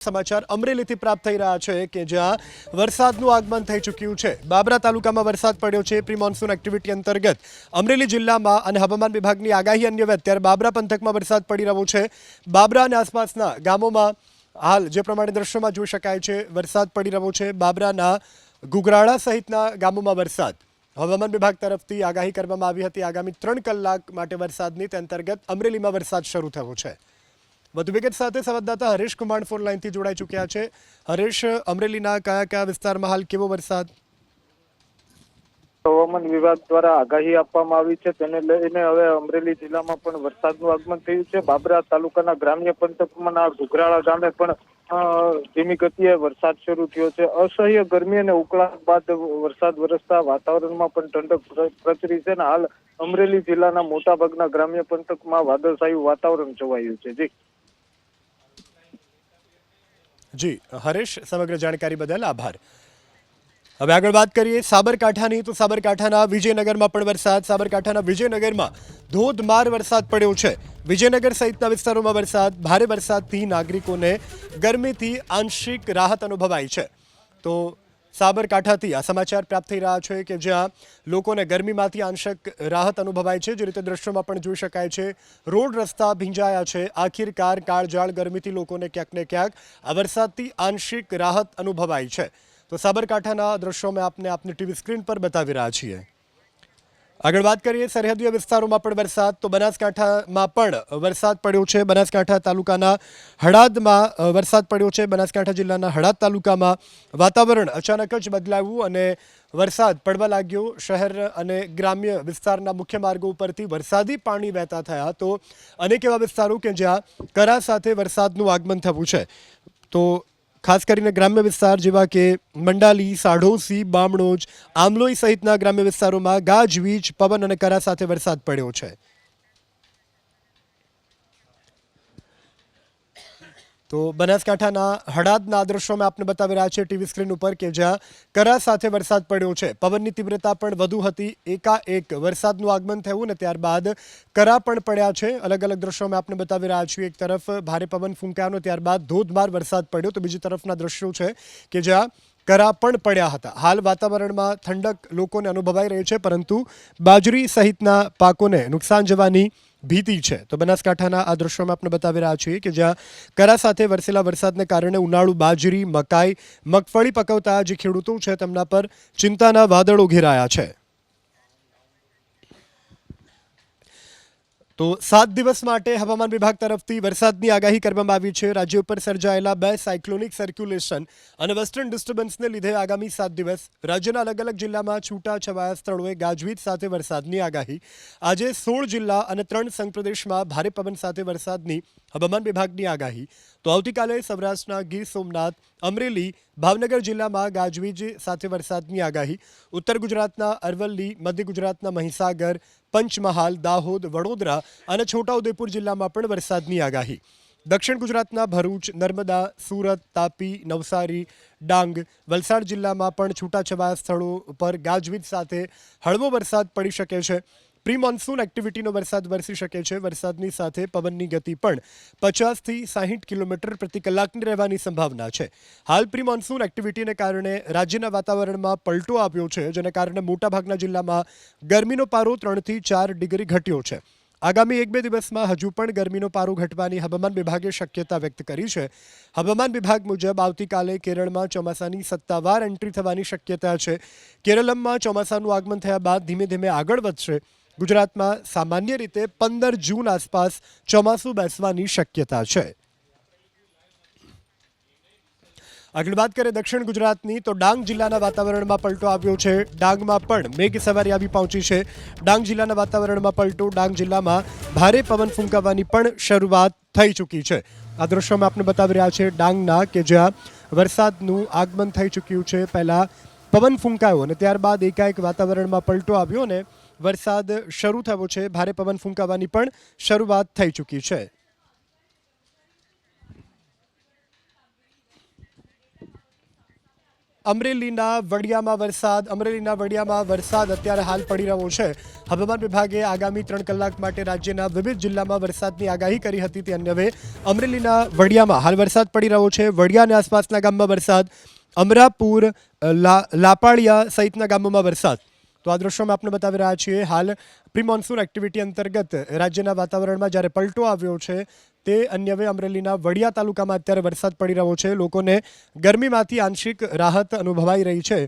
સમાચાર અમરેલીથી પ્રાપ્ત થઈ રહ્યા છે કે જ્યાં વરસાદનું આગમન થઈ ચૂક્યું છે। બાબરા તાલુકામાં વરસાદ પડ્યો છે। પ્રી મોન્સૂન એક્ટિવિટી અંતર્ગત અમરેલી જિલ્લામાં અને હવામાન વિભાગની આગાહી અન્વયે અત્યારે બાબરા પંથકમાં વરસાદ પડી રહ્યો છે। બાબરા અને આસપાસના ગામોમાં હાલ જે પ્રમાણે દ્રશ્યોમાં જોઈ શકાય છે વરસાદ પડી રહ્યો છે। બાબરાના ગુગરાળા સહિતના ગામોમાં વરસાદ હવામાન વિભાગ તરફથી આગાહી કરવામાં આવી હતી। આગામી 3 કલાક માટે વરસાદની તે અંતર્ગત અમરેલીમાં વરસાદ શરૂ થયો છે। વધુ વિગત સાથે સંવાદદાતા હરેશ કુમાર ફોન લાઈનથી જોડાઈ ચૂક્યા છે। હરેશ, અમરેલીના કયા કયા વિસ્તારમાં હાલ કેવો વરસાદ? હવામાન વિભાગ દ્વારા આગાહી આપવામાં આવી છે, તેને લઈને હવે અમરેલી જિલ્લામાં પણ વરસાદનું આગમન થયું છે। બાબરા તાલુકાના ગ્રામ્ય પંથકમાંના ઘુઘરાળા ગામે પણ ધીમી ગતિએ વરસાદ શરૂ થયો છે। અસહ્ય ગરમી અને ઉકળાટ બાદ વરસાદ વરસતા વાતાવરણમાં પણ ઠંડક પ્રસરી છે અને હાલ અમરેલી જિલ્લાના મોટાભાગના ગ્રામ્ય પંથકમાં વાદળછાયું વાતાવરણ જોવાયું છે। જી હરેશ, સમગ્ર જાણકારી બદલ આભાર। હવે આગળ વાત કરીએ સાબરકાંઠાની, તો સાબરકાંઠાના વિજયનગરમાં પણ વરસાદ। સાબરકાંઠાના વિજયનગરમાં ધોધમાર વરસાદ પડ્યો છે। વિજયનગર સહિતના વિસ્તારોમાં વરસાદ, ભારે વરસાદથી નાગરિકોને ગરમીથી આંશિક રાહત અનુભવાઈ છે। તો સાબરકાંઠાથી આ સમાચાર પ્રાપ્ત થઈ રહ્યા છે કે જ્યાં લોકોને ગરમીમાંથી આંશિક રાહત અનુભવાય છે। જે રીતે દ્રશ્યોમાં પણ જોઈ શકાય છે, રોડ રસ્તા ભીંજાયા છે। આખિરકાર કાળઝાળ ગરમીથી લોકોને ક્યાંક ને ક્યાંક આ વરસાદથી આંશિક રાહત અનુભવાઈ છે। તો સાબરકાંઠાના દ્રશ્યો મેં આપની ટીવી સ્ક્રીન પર બતાવી રહ્યા છીએ। આગળ વાત કરીએ સરહદીય વિસ્તારોમાં પણ વરસાદ, તો બનાસકાંઠામાં પણ વરસાદ પડ્યો છે। બનાસકાંઠા તાલુકાના હળાદમાં વરસાદ પડ્યો છે। બનાસકાંઠા જિલ્લાના હળાદ તાલુકામાં વાતાવરણ અચાનક જ બદલાયું અને વરસાદ પડવા લાગ્યો। શહેર અને ગ્રામ્ય વિસ્તારના મુખ્ય માર્ગો ઉપરથી વરસાદી પાણી વહેતા થયા। તો અનેક એવા વિસ્તારો કે જ્યાં કરા સાથે વરસાદનું આગમન થયું છે। તો ખાસ કરીને ગ્રામ્ય વિસ્તાર જેવા કે મંડાલી, સાઢોસી, બામણોજ, આમલોઈ સહિતના ગ્રામ્ય વિસ્તારોમાં ગાજવીજ, પવન અને કરા સાથે વરસાદ પડ્યો છે। તો બનાસકાંઠાના હળાદના દ્રશ્યો મેં આપને બતાવી રહ્યા છે ટીવી સ્ક્રીન ઉપર કે જ્યાં કરા સાથે વરસાદ પડ્યો છે। પવનની તીવ્રતા પણ વધુ હતી। એકાએક વરસાદનું આગમન થયું ને ત્યારબાદ કરા પણ પડ્યા છે। અલગ અલગ દ્રશ્યો મેં આપને બતાવી રહ્યા છું। એક તરફ ભારે પવન ફૂંકાયો, ત્યારબાદ ધોધમાર વરસાદ પડ્યો, તો બીજી તરફના દ્રશ્યો છે કે જ્યાં કરા પણ પડ્યા હતા। હાલ વાતાવરણમાં ઠંડક લોકોને અનુભવાઈ રહી છે, પરંતુ બાજરી સહિતના પાકોને નુકસાન જવાની ભીતિ છે। તો બનાસકાંઠાના આ દ્રશ્યોમાં આપણે બતાવી રહ્યા છીએ કે જ્યાં કરા સાથે વરસેલા વરસાદને કારણે ઉનાળુ બાજરી, મકાઈ, મગફળી પકવતા જે ખેડૂતો છે તેમના પર ચિંતાના વાદળો ઘેરાયા છે। તો 7 દિવસ માટે હવામાન વિભાગ તરફથી વરસાદની આગાહી કરવામાં આવી છે। રાજ્ય ઉપર સર્જાયેલા 2 સાયક્લોનિક સર્ક્યુલેશન અને વેસ્ટર્ન ડિસ્ટર્બન્સને લીધે આગામી 7 દિવસ રાજ્યના અલગ અલગ જિલ્લામાં છૂટાછવાયા સ્થળોએ ગાજવીજ સાથે વરસાદની આગાહી। આજે 16 જિલ્લા અને 3 સંઘપ્રદેશમાં ભારે પવન સાથે વરસાદની હવામાન વિભાગની આગાહી। તો આવતીકાલે સૌરાષ્ટ્રના ગીર સોમનાથ, અમરેલી, ભાવનગર જિલ્લામાં ગાજવીજ સાથે વરસાદની આગાહી। ઉત્તર ગુજરાતના અરવલ્લી, મધ્ય ગુજરાતના મહીસાગર, પંચમહાલ, દાહોદ, વડોદરા અને છોટાઉદેપુર જિલ્લામાં પણ વરસાદની આગાહી। દક્ષિણ ગુજરાતના ભરૂચ, નર્મદા, સુરત, તાપી, નવસારી, ડાંગ, વલસાડ જિલ્લામાં પણ છૂટાછવાયા સ્થળો પર ગાજવીજ સાથે હળવો વરસાદ પડી શકે છે। પ્રી મોન્સૂન એક્ટિવિટીનો વરસાદ વરસી શકે છે। વરસાદની સાથે પવનની ગતિ પણ 50થી 60 કિલોમીટર પ્રતિ કલાકની રહેવાની સંભાવના છે। હાલ પ્રી મોન્સૂન એક્ટિવિટીને કારણે રાજ્યના વાતાવરણમાં પલટો આવ્યો છે, જેને કારણે મોટાભાગના જિલ્લામાં ગરમીનો પારો 3થી 4 ડિગ્રી ઘટ્યો છે। આગામી 1-2 દિવસમાં હજુ પણ ગરમીનો પારો ઘટવાની હવામાન વિભાગે શક્યતા વ્યક્ત કરી છે। હવામાન વિભાગ મુજબ આવતીકાલે કેરળમાં ચોમાસાની સત્તાવાર એન્ટ્રી થવાની શક્યતા છે। કેરળમાં ચોમાસાનું આગમન થયા બાદ ધીમે ધીમે આગળ વધશે। ગુજરાતમાં સામાન્ય રીતે 15 જૂન આસપાસ ચોમાસું બેસવાની શક્યતા છે। આગળ વાત કરીએ દક્ષિણ ગુજરાતની, તો ડાંગ જિલ્લાના વાતાવરણમાં પલટો આવ્યો છે। ડાંગમાં પણ મેઘ સવારી આવી પહોંચી છે। ડાંગ જિલ્લાના વાતાવરણમાં પલટો, ડાંગ જિલ્લામાં ભારે પવન ફૂંકાવાની પણ શરૂઆત થઈ ચૂકી છે। આ દ્રશ્યોમાં આપણે બતાવી રહ્યા છે ડાંગના કે જ્યાં વરસાદનું આગમન થઈ ચૂક્યું છે। પહેલા પવન ફૂંકાયો અને ત્યારબાદ એકાએક વાતાવરણમાં પલટો આવ્યો અને વરસાદ શરૂ થયો છે। ભારે પવન ફૂંકાવાની પણ શરૂઆત થઈ ચૂકી છે। અમરેલીના વડિયામાં વરસાદ અત્યારે હાલ પડી રહ્યો છે. હવામાન વિભાગે આગામી 3 કલાક માટે રાજ્યના વિવિધ જિલ્લામાં વરસાદની આગાહી કરી હતી. તે અન્વયે અમરેલીના વડિયામાં હાલ વરસાદ પડી રહ્યો છે. વડિયા અને આસપાસના ગામમાં વરસાદ, અમરાપુર, લાપાળિયા સહિતના ગામોમાં વરસાદ. તો આ દ્રશ્યોમાં આપણે બતાવી રહ્યા છીએ. હાલ પ્રી મોન્સૂન એક્ટિવિટી અંતર્ગત રાજ્યના વાતાવરણમાં જ્યારે પલટો આવ્યો છે તે અન્વયે અમરેલીના વડિયા તાલુકામાં અત્યારે વરસાદ પડી રહ્યો છે. લોકોને ગરમીમાંથી આંશિક રાહત અનુભવાઈ રહી છે.